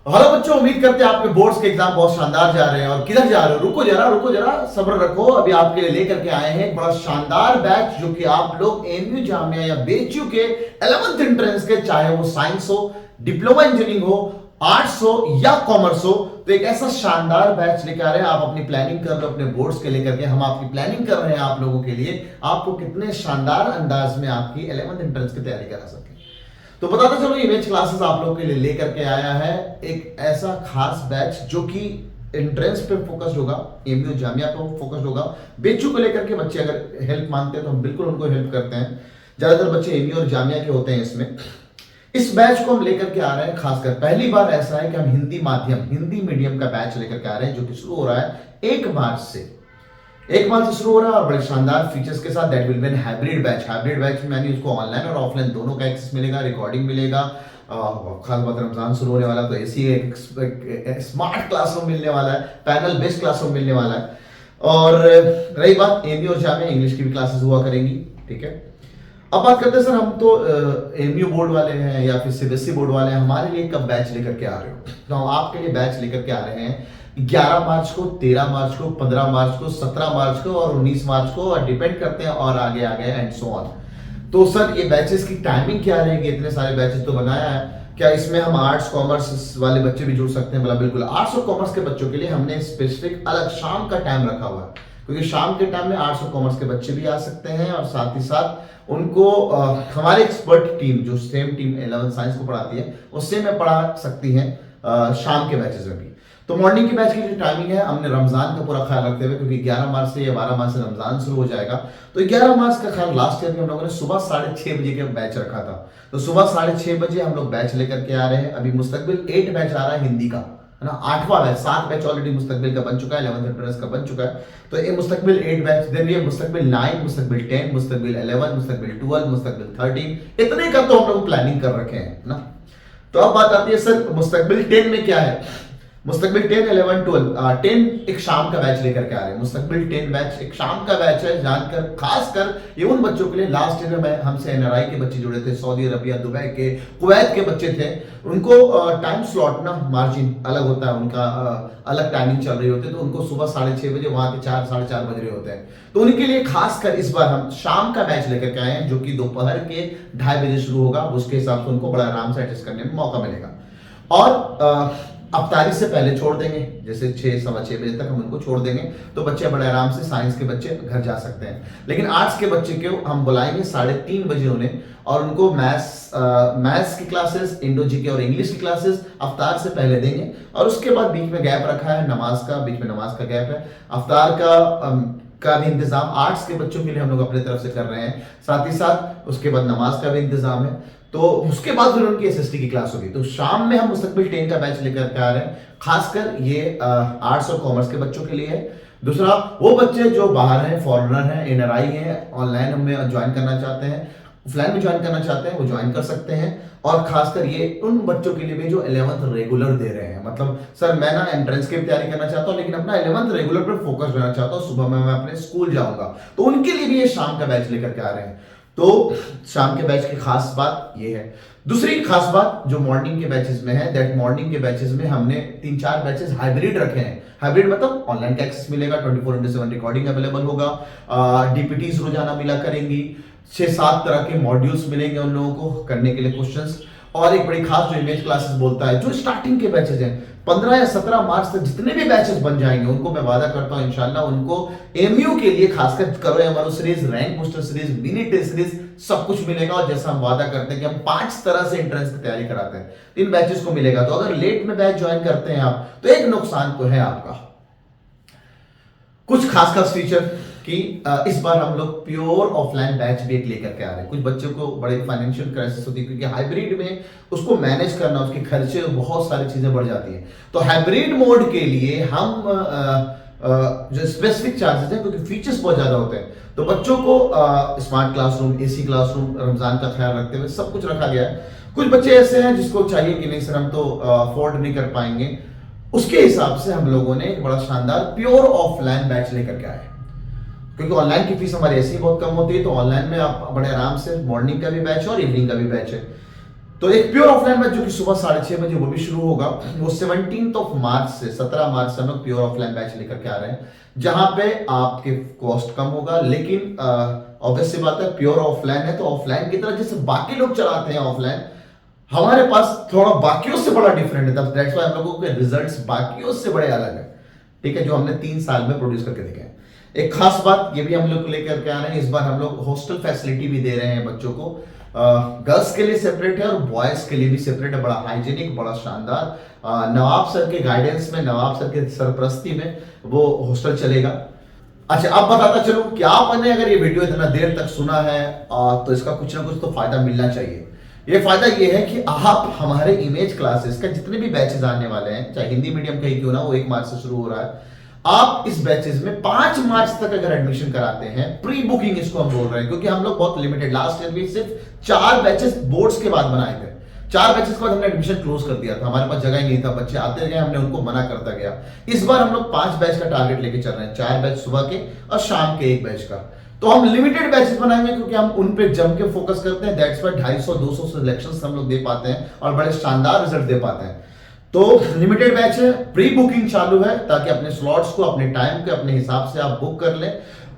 Hello बच्चों, उम्मीद करते हैं आपके बोर्ड्स के एग्जाम बहुत शानदार जा रहे हैं। और किधर जा रहे हो? रुको जरा सब्र रखो। अभी आपके लिए लेकर के आए हैं एक बड़ा शानदार बैच जो कि आप लोग एमयू जामिया या बीएचयू के 11th एंट्रेंस के, चाहे वो साइंस हो, डिप्लोमा इंजीनियरिंग हो, आर्ट्स हो या कॉमर्स हो, तो एक ऐसा शानदार बैच लेकर आ रहे हैं। आप अपनी प्लानिंग कर रहे हो अपने बोर्ड्स के लेकर के, हम आपकी प्लानिंग कर रहे हैं आप लोगों के लिए, आपको कितने शानदार अंदाज में आपकी 11th एंट्रेंस की तैयारी करा सके। तो बताते चलो, इमेज क्लासेस आप लोगों के लिए लेकर के आया है एक ऐसा खास बैच जो कि एंट्रेंस पे फोकस्ड होगा, एमयू जामिया पे फोकस्ड होगा। बीएचयू को लेकर के बच्चे अगर हेल्प मांगते हैं तो हम बिल्कुल उनको हेल्प करते हैं। ज्यादातर बच्चे एमयू और जामिया के होते हैं इसमें। इस बैच को हम लेकर के आ रहे हैं, खासकर पहली बार ऐसा है कि हम हिंदी मीडियम का बैच लेकर के आ रहे हैं, जो कि शुरू हो रहा है 1 मार्च से। 1 मार्च से शुरू हो रहा है और बड़े शानदार फीचर्स के साथ। That will be an hybrid batch में यानी उसको ऑनलाइन और ऑफलाइन दोनों का एक्सेस मिलेगा, रिकॉर्डिंग मिलेगा। खास बात, रमजान शुरू होने वाला तो ऐसी एक स्मार्ट क्लासरूम मिलने वाला है, पैनल बेस्ड क्लासरूम मिलने वाला है। और रही बात एमयू और जामिया, इंग्लिश की भी क्लासेस हुआ करेंगी, ठीक है। अब बात करते हैं सर, हम तो एमयू बोर्ड वाले हैं या फिर सीबीएसई बोर्ड वाले हैं, हमारे लिए कब बैच लेकर के आ रहे हो? तो हम आपके लिए बैच लेकर के आ रहे हैं 11 मार्च को, 13 मार्च को, 15 मार्च को, 17 मार्च को और 19 मार्च को, और डिपेंड करते हैं और आगे एंड सो ऑन। तो सर ये बैचेस की टाइमिंग क्या रहेगी? इतने सारे बैचेस तो बनाया है, क्या इसमें हम आर्ट्स कॉमर्स वाले बच्चे भी जुड़ सकते हैं? बोला बिल्कुल। आर्ट्स और कॉमर्स के बच्चों के लिए हमने स्पेसिफिक अलग शाम का टाइम रखा हुआ है, क्योंकि शाम के टाइम में आर्ट्स और कॉमर्स के बच्चे भी आ सकते हैं और साथ ही साथ उनको हमारे एक्सपर्ट टीम जो सेम टीम 11 साइंस को पढ़ाती है उससे में पढ़ा सकती है शाम के बैचेस में भी। तो मॉर्निंग के बैच की जो टाइमिंग है, हमने रमजान का पूरा ख्याल रखते हुए, क्योंकि 11 मार्च से या 12 मार्च से रमजान शुरू हो जाएगा, तो 11 मार्च का ख्याल लास्ट ईयर में हम लोगों ने सुबह 6:30 बजे का बैच रखा था। तो सुबह 6:30 बजे हम लोग बैच लेकर के आ रहे हैं। अभी मुस्तकबिल 8 बैच आ रहा है हिंदी का, है ना, 8वां बैच। 7 बैच ऑलरेडी मुस्तकबिल का बन चुका है, 11th एंट्रेंस का बन चुका है। तो ये मुस्तकबिल 8 बैच, देन ये मुस्तकबिल 9, मुस्तकबिल 10, मुस्तकबिल 11, मुस्तकबिल 12, मुस्तकबिल 13, इतने का तो हम लोग प्लानिंग कर रखे हैं ना। तो अब बात आती है सर मुस्तकबिल 10 में क्या है। मुस्तकबिल 10, 11, 12, 10 एक शाम का बैच लेकर के आ रहे हैं। मुस्तकबिल 10 बैच एक शाम का बैच है, जानकर खासकर ये उन बच्चों के लिए। लास्ट ईयर में हमसे एनआरआई के बच्चे जुड़े थे, सऊदी अरबिया, दुबई के, कुवैत के बच्चे थे। उनको टाइम स्लॉट ना मार्जिन अलग होता है, उनका अलग टाइमिंग चल रही होती है, तो उनको सुबह 6:30 बजे, वहां के 4, 4:30 बज रहे होते हैं। तो उनके लिए खासकर इस बार हम शाम का बैच लेकर के आए हैं, जो कि दोपहर के 2:30 बजे शुरू होगा। उसके हिसाब से उनको बड़ा आराम से एडजस्ट करने में मौका मिलेगा। और अफ्तारी से पहले छोड़ देंगे, जैसे 6, सवा 6 बजे तक हम उनको छोड़ देंगे, तो बच्चे बड़े आराम से, साइंस के बच्चे घर जा सकते हैं। लेकिन आर्ट्स के बच्चे को हम बुलाएंगे 3:30 बजे उन्हें, और उनको मैथ्स की क्लासेस, इंडो जीके और इंग्लिश की क्लासेस अफ्तार से पहले देंगे। और उसके बाद बीच में गैप रखा है नमाज का, बीच में नमाज का गैप है। अफ्तार का भी इंतजाम आर्ट्स के बच्चों के लिए हम लोग अपने तरफ से कर रहे हैं, साथ ही साथ उसके बाद नमाज का भी इंतजाम है। तो उसके बाद फिर उनकी एसएसटी की क्लास होगी। तो शाम में हम मुस्तकबिल 10 का बैच लेकर के आ रहे हैं, खासकर ये आर्ट्स और कॉमर्स के बच्चों के लिए है। दूसरा, वो बच्चे जो बाहर हैं, फॉरेनर हैं, एनआरआई हैं, ऑनलाइन हमें ज्वाइन करना चाहते हैं, ऑफलाइन में ज्वाइन करना चाहते हैं, वो ज्वाइन कर सकते हैं। और खासकर ये उन बच्चों के लिए भी जो 11th रेगुलर दे रहे हैं, मतलब सर मैं ना एंट्रेंस की तैयारी करना चाहता हूँ लेकिन अपना 11th रेगुलर पर फोकस रहना चाहता हूँ, सुबह में मैं अपने स्कूल जाऊंगा, तो उनके लिए भी ये शाम का बैच लेकर के आ रहे हैं। तो शाम के बैच की खास बात ये है। दूसरी खास बात जो मॉर्निंग के बैचेस में है, दैट मॉर्निंग के बैचेस में हमने 3-4 बैचेस हाइब्रिड रखे हैं। हाइब्रिड मतलब ऑनलाइन का एक्सेस मिलेगा, 24/7 रिकॉर्डिंग अवेलेबल होगा, डीपीटीज रोजाना मिला करेंगी, 6-7 तरह के मॉड्यूल्स मिलेंगे उन लोगों को करने के लिए क्वेश्चंस। और एक बड़ी खास जो इमेज क्लासेस बोलता है, जो स्टार्टिंग के बैचेस हैं, 15 या 17 मार्च तक जितने भी बैचेस बन जाएंगे, उनको मैं वादा करता हूं इंशाल्लाह उनको एमयू के लिए, खासकर करो MRO series, rank booster series, mini test series, सब कुछ मिलेगा। और जैसा हम वादा करते हैं कि हम 5 तरह से एंट्रेंस की तैयारी कराते हैं, इन बैचेस को मिलेगा। तो अगर लेट में बैच ज्वाइन करते हैं आप, तो एक नुकसान तो है आपका, कुछ खास फीचर कि इस बार हम लोग प्योर ऑफलाइन बैच भी एक लेकर के आ रहे हैं। कुछ बच्चों को बड़े फाइनेंशियल क्राइसिस होती है, क्योंकि हाइब्रिड में उसको मैनेज करना, उसके खर्चे, बहुत सारी चीजें बढ़ जाती हैं। तो हाइब्रिड मोड के लिए हम जो स्पेसिफिक चार्जेस हैं, क्योंकि फीचर्स बहुत ज्यादा होते हैं, तो बच्चों को smart classroom, AC classroom, Ramzan का ख्याल रखते हुए सब कुछ रखा गया है। कुछ बच्चे ऐसे हैं जिसको चाहिए कि नहीं सर हम तो अफोर्ड नहीं कर पाएंगे, उसके हिसाब से हम लोगों ने एक बड़ा शानदार प्योर ऑफलाइन बैच लेकर के आए, क्योंकि ऑनलाइन की फीस हमारी ऐसी बहुत कम होती है। तो ऑनलाइन में आप बड़े आराम से, मॉर्निंग का भी बैच है और इवनिंग का भी बैच है। तो एक प्योर ऑफलाइन बैच जो कि सुबह 6:30 बजे वो भी शुरू होगा। वो 17 मार्च से 17 मार्च से हम लोग प्योर ऑफलाइन बैच लेकर के आ रहे हैं, जहां पे आपके कॉस्ट कम होगा। लेकिन ऑब्वियस सी बात है, प्योर ऑफलाइन है तो ऑफलाइन की तरह जैसे बाकी लोग चलाते हैं ऑफलाइन, हमारे पास थोड़ा बाकियों से बड़ा डिफरेंट है। दैट्स व्हाई हम लोगों के रिजल्ट्स बाकियों से बड़े अलग है, ठीक है, जो हमने 3 साल में प्रोड्यूस करके देखे हैं। एक खास बात ये भी हम लोग लेकर के आ रहे हैं, इस बार हम लोग हॉस्टल फैसिलिटी भी दे रहे हैं बच्चों को। गर्ल्स के लिए सेपरेट है और बॉयज के लिए भी सेपरेट है, बड़ा हाइजीनिक, बड़ा शानदार। नवाब सर के गाइडेंस में, नवाब सर के सरपरस्ती में वो हॉस्टल चलेगा। अच्छा, अब बताता चलो कि आपने अगर ये वीडियो इतना देर तक सुना है तो इसका कुछ ना कुछ तो फायदा मिलना चाहिए। ये फायदा ये है कि आप हमारे इमेज क्लासेस का जितने भी बैचेस आने वाले हैं, चाहे हिंदी मीडियम का ही क्यों ना, वो 1 मार्च से शुरू हो रहा है। आप इस बैचेस में 5 मार्च तक अगर एडमिशन कराते हैं, प्री बुकिंग इसको हम बोल रहे हैं, क्योंकि हम लोग बहुत लिमिटेड, लास्ट ईयर भी सिर्फ 4 बैचेस बोर्ड्स के बाद बनाए थे। 4 बैचेस के बाद हमने एडमिशन क्लोज कर दिया था, हमारे पास जगह ही नहीं था, बच्चे आते गए, हमने उनको मना करता गया। इस बार हम लोग 5 बैच का टारगेट लेके चल रहे हैं, 4 बैच सुबह के और शाम के 1 बैच का। तो हम लिमिटेड बैचेस बनाएंगे क्योंकि हम उन पे जम के फोकस करते हैं। दैट्स व्हाई 250-200 सिलेक्शंस हम लोग दे पाते हैं और बड़े शानदार रिजल्ट दे पाते हैं। तो लिमिटेड बैच है, प्री बुकिंग चालू है, ताकि अपने स्लॉट्स को अपने टाइम के अपने हिसाब से आप बुक कर लें।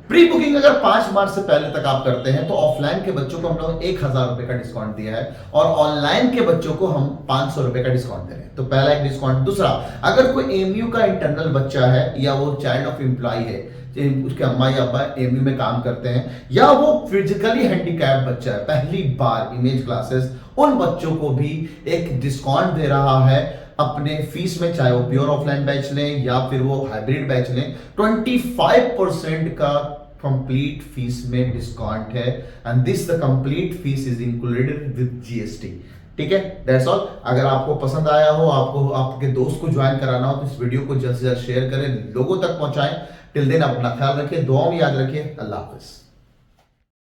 प्री बुकिंग अगर 5 मार्च से पहले तक आप करते हैं तो ऑफलाइन के बच्चों को हम लोग 1,000 रुपए का डिस्काउंट दिया है और ऑनलाइन के बच्चों को हम 500 रुपए का डिस्काउंट दे रहे हैं। तो पहला एक डिस्काउंट। दूसरा, अगर कोई एमयू का इंटरनल बच्चा है या वो चाइल्ड ऑफ एम्प्लॉय है, उसके अम्मा या अब्बा एमयू में काम करते हैं, या वो फिजिकली हैंडीकैप बच्चा है, पहली बार इमेज क्लासेस, उन बच्चों को भी एक डिस्काउंट दे रहा है अपने फीस में, चाहे वो प्योर ऑफलाइन बैच लें या फिर वो हाइब्रिड बैच लें। 25% का कंप्लीट फीस में डिस्काउंट है, and this the complete fees is included with GST. ठीक है, दैट्स ऑल। अगर आपको पसंद आया हो, आपको आपके दोस्त को ज्वाइन कराना हो, तो इस वीडियो को जल्द से जल्द शेयर करें, लोगों तक पहुंचाएं। टिल देन अपना ख्याल रखिए, दुआओं में याद रखिए। अल्लाह हाफिज।